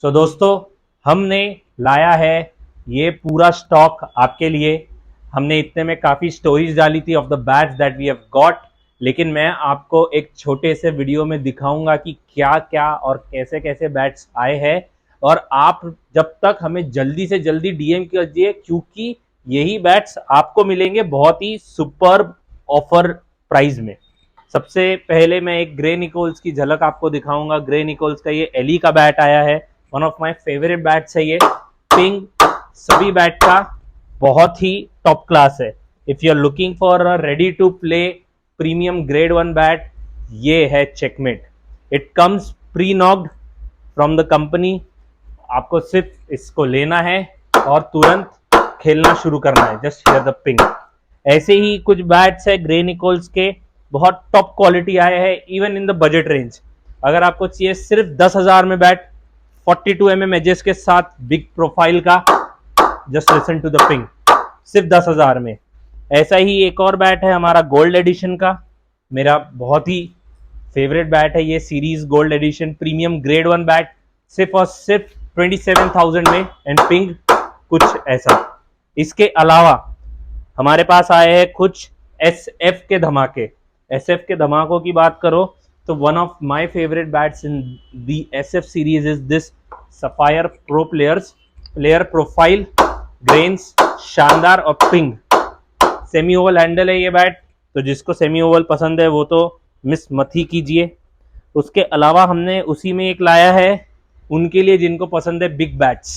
दोस्तों, हमने लाया है ये पूरा स्टॉक आपके लिए। हमने इतने में काफ़ी स्टोरीज डाली थी of the bats that we have got, लेकिन मैं आपको एक छोटे से वीडियो में दिखाऊंगा कि क्या क्या और कैसे कैसे बैट्स आए हैं। और आप जब तक हमें जल्दी से जल्दी डीएम कीजिए, क्योंकि यही बैट्स आपको मिलेंगे बहुत ही सुपर्ब ऑफर प्राइस में। सबसे पहले मैं एक ग्रे निकोल्स की झलक आपको दिखाऊंगा। ग्रे निकोल्स का ये एली का बैट आया है, one of my favourite bats है ये। पिंग सभी बैट का बहुत ही टॉप क्लास है। If you are looking for a ready to play premium grade 1 bat, ये है checkmate. It comes pre knocked from the company. आपको सिर्फ इसको लेना है और तुरंत खेलना शुरू करना है। Just here the ping. ऐसे ही कुछ बैट्स है ग्रे निकोल्स के, बहुत टॉप क्वालिटी आए हैं even in the budget range. अगर आपको चाहिए सिर्फ 10,000 में बैट 42 mm एजेस के साथ बिग प्रोफाइल का, just listen to the ping, सिर्फ 10,000 में। ऐसा ही एक और बैट है हमारा गोल्ड एडिशन का, मेरा बहुत ही फेवरेट बैट है ये series gold edition premium grade 1 bat, सिर्फ और सिर्फ 27,000 में एंड पिंग कुछ ऐसा। इसके अलावा हमारे पास आए हैं कुछ SF के धमाके। SF के धमाकों की बात करो तो one of my favourite bats in the SF series is this sapphire pro player profile. Grains शानदार और पिंग। सेमी ओवल हैंडल है ये बैट, तो जिसको सेमी ओवल पसंद है वो तो मिस मत ही कीजिए। उसके अलावा हमने उसी में एक लाया है उनके लिए जिनको पसंद है बिग बैट्स,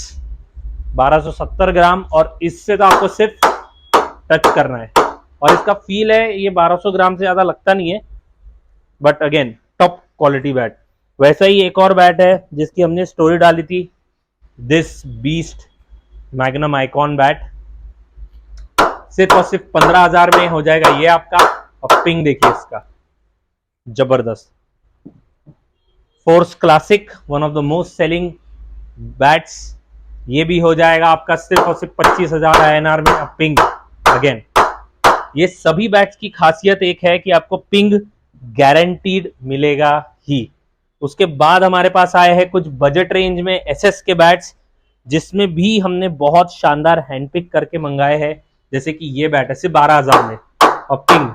1270 ग्राम, और इससे तो आपको सिर्फ टच करना है। और इसका फील है ये 1200 ग्राम से ज्यादा लगता नहीं है, but again top quality bat. वैसा ही एक और बैट है जिसकी हमने स्टोरी डाली थी, this beast magnum icon bat, सिर्फ और सिर्फ 15,000 में हो जाएगा ये आपका। और पिंग देखिए इसका, जबरदस्त। Force classic, one of the most selling bats, ये भी हो जाएगा आपका सिर्फ और सिर्फ 25,000 INR में। अब पिंग अगेन, ये सभी बैट्स की खासियत एक है कि आपको पिंग गारंटीड मिलेगा ही। उसके बाद हमारे पास आए हैं कुछ बजट रेंज में SS के बैट्स, जिसमें भी हमने बहुत शानदार हैंडपिक करके मंगाए हैं। जैसे कि ये बैट है सिर्फ 12,000 में, और पिंग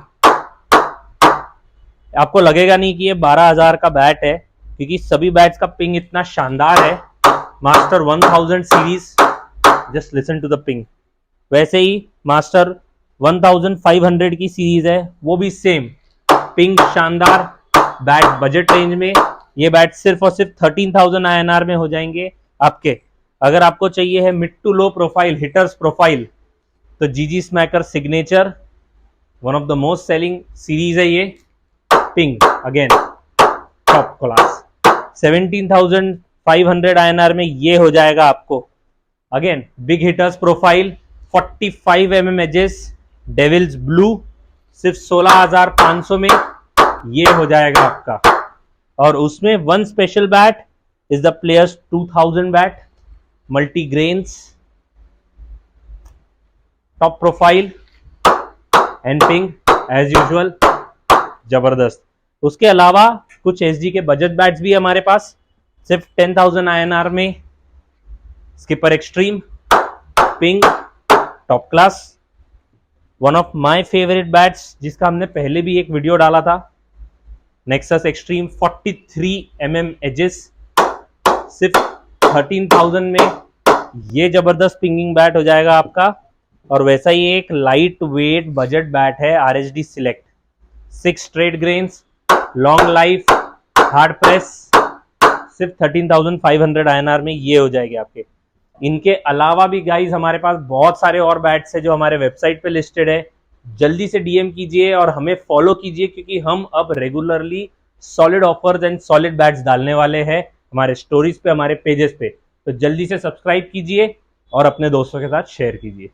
आपको लगेगा नहीं कि ये 12,000 का बैट है, क्योंकि सभी बैट्स का पिंग इतना शानदार है। Master 1000 series, just listen to the ping. वैसे ही मास्टर 1500 की सीरीज है, वो भी सेम पिंग शानदार बैट बजट रेंज में। ये बैट सिर्फ और सिर्फ 13,000 INR में हो जाएंगे आपके। अगर आपको चाहिए है mid to low profile hitters profile, तो GG smacker signature, one of the most selling series है ये। Ping again top class, 17,500 INR में ये हो जाएगा आपको। Again big hitters profile 45 mm edges, Devils Blue, सिर्फ 16,500 में ये हो जाएगा आपका। और उसमें one special bat is the players 2000 bat, multi grains, top profile and ping as usual, जबरदस्त। उसके अलावा कुछ SG के बजट बैट्स भी हमारे पास, सिर्फ 10,000 INR में। Skipper extreme, ping top class, one of my favourite bats जिसका हमने पहले भी एक वीडियो डाला था, नेक्सस एक्सट्रीम 43 mm एजेस, सिर्फ 13,000 में ये जबरदस्त पिंगिंग बैट हो जाएगा आपका। और वैसा ही एक लाइट वेट बजट बैट है RHD select, 6 straight grains, long life, hard press, सिर्फ 13,500 INR में ये हो जाएगी आपके। इनके अलावा भी गाइज हमारे पास बहुत सारे और बैट्स है जो हमारे वेबसाइट पे लिस्टेड है। जल्दी से DM कीजिए और हमें फॉलो कीजिए, क्योंकि हम अब regularly solid offers and solid bats डालने वाले हैं हमारे स्टोरीज पे, हमारे पेजेस पे। तो जल्दी से सब्सक्राइब कीजिए और अपने दोस्तों के साथ शेयर कीजिए।